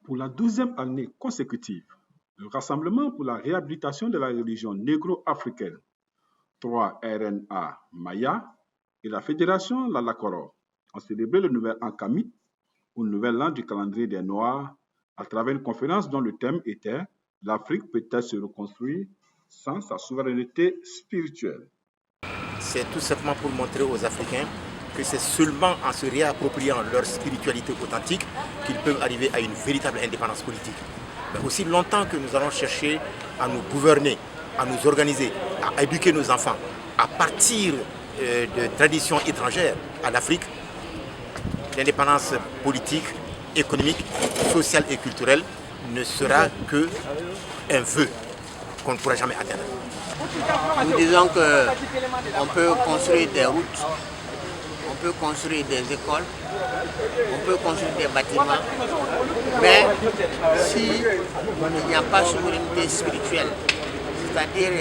Pour la 12e année consécutive, le Rassemblement pour la réhabilitation de la religion négro-africaine, 3RNA Maya, et la Fédération Lalakoro ont célébré le nouvel an Kamit, ou le nouvel an du calendrier des Noirs, à travers une conférence dont le thème était L'Afrique peut-elle se reconstruire sans sa souveraineté spirituelle. C'est tout simplement pour montrer aux Africains que c'est seulement en se réappropriant leur spiritualité authentique qu'ils peuvent arriver à une véritable indépendance politique. Mais aussi longtemps que nous allons chercher à nous gouverner, à nous organiser, à éduquer nos enfants, à partir de traditions étrangères à l'Afrique, l'indépendance politique, économique, sociale et culturelle ne sera qu'un vœu qu'on ne pourra jamais atteindre. Nous disons qu'on peut construire des routes, on peut construire des écoles, on peut construire des bâtiments, mais s'il n'y a pas de souveraineté spirituelle, c'est-à-dire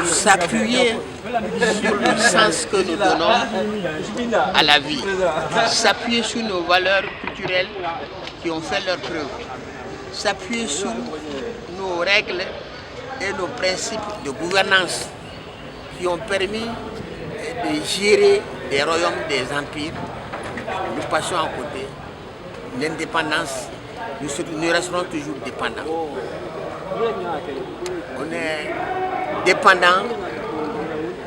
s'appuyer sur le sens que nous donnons à la vie, s'appuyer sur nos valeurs culturelles qui ont fait leur preuve, s'appuyer sur nos règles et nos principes de gouvernance qui ont permis de gérer des royaumes, des empires. Nous passons à côté. L'indépendance, nous resterons toujours dépendants. On est dépendant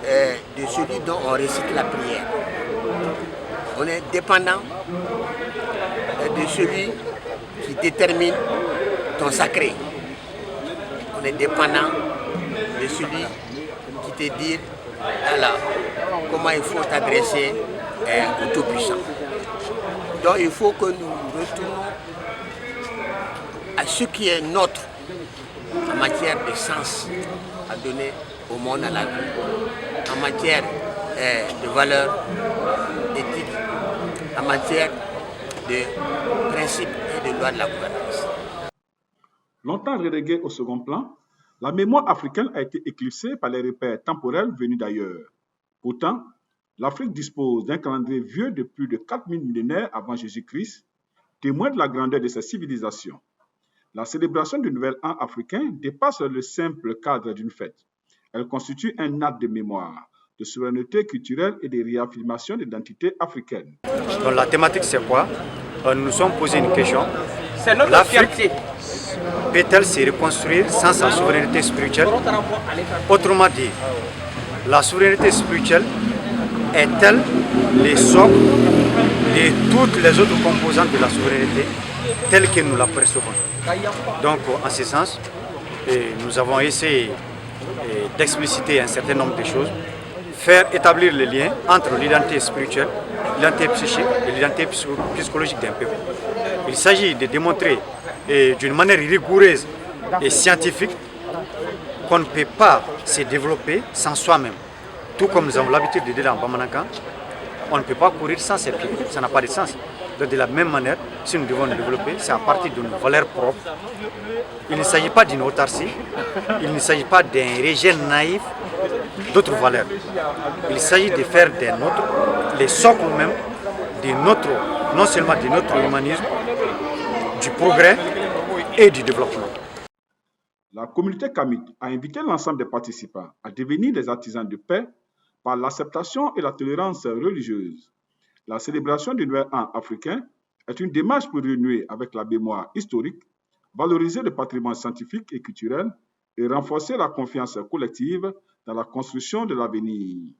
de celui dont on récite la prière. On est dépendant de celui qui détermine ton sacré. On est dépendant de celui qui te dit alors, comment il faut t'adresser au Tout-Puissant. Donc il faut que nous retournons à ce qui est notre en matière de sens à donner au monde, à la vie, en matière de valeurs éthiques, en matière de principes et de lois de la gouvernance. Longtemps reléguée au second plan, la mémoire africaine a été éclipsée par les repères temporels venus d'ailleurs. Pourtant, l'Afrique dispose d'un calendrier vieux de plus de 4000 millénaires avant Jésus-Christ, témoin de la grandeur de ses civilisations. La célébration du Nouvel An africain dépasse le simple cadre d'une fête. Elle constitue un acte de mémoire, de souveraineté culturelle et de réaffirmation d'identité africaine. Donc la thématique c'est quoi? Nous nous sommes posé une question. L'Afrique peut-elle se reconstruire sans sa souveraineté spirituelle? Autrement dit, la souveraineté spirituelle est-elle le socle de toutes les autres composantes de la souveraineté telle que nous la percevons? Donc en ce sens, nous avons essayé d'expliciter un certain nombre de choses, faire établir le lien entre l'identité spirituelle, l'identité psychique et l'identité psychologique d'un peuple. Il s'agit de démontrer d'une manière rigoureuse et scientifique qu'on ne peut pas se développer sans soi-même. Tout comme nous avons l'habitude de dire en Bamanankan, on ne peut pas courir sans ses pieds, ça n'a pas de sens. Donc de la même manière, si nous devons nous développer, c'est à partir de nos valeurs propres. Il ne s'agit pas d'une autarcie, il ne s'agit pas d'un rejet naïf d'autres valeurs. Il s'agit de faire des nôtres les socles même de notre, non seulement de notre humanisme, du progrès et du développement. La communauté Kamit a invité l'ensemble des participants à devenir des artisans de paix par l'acceptation et la tolérance religieuse. La célébration du Nouvel An africain est une démarche pour renouer avec la mémoire historique, valoriser le patrimoine scientifique et culturel et renforcer la confiance collective dans la construction de l'avenir.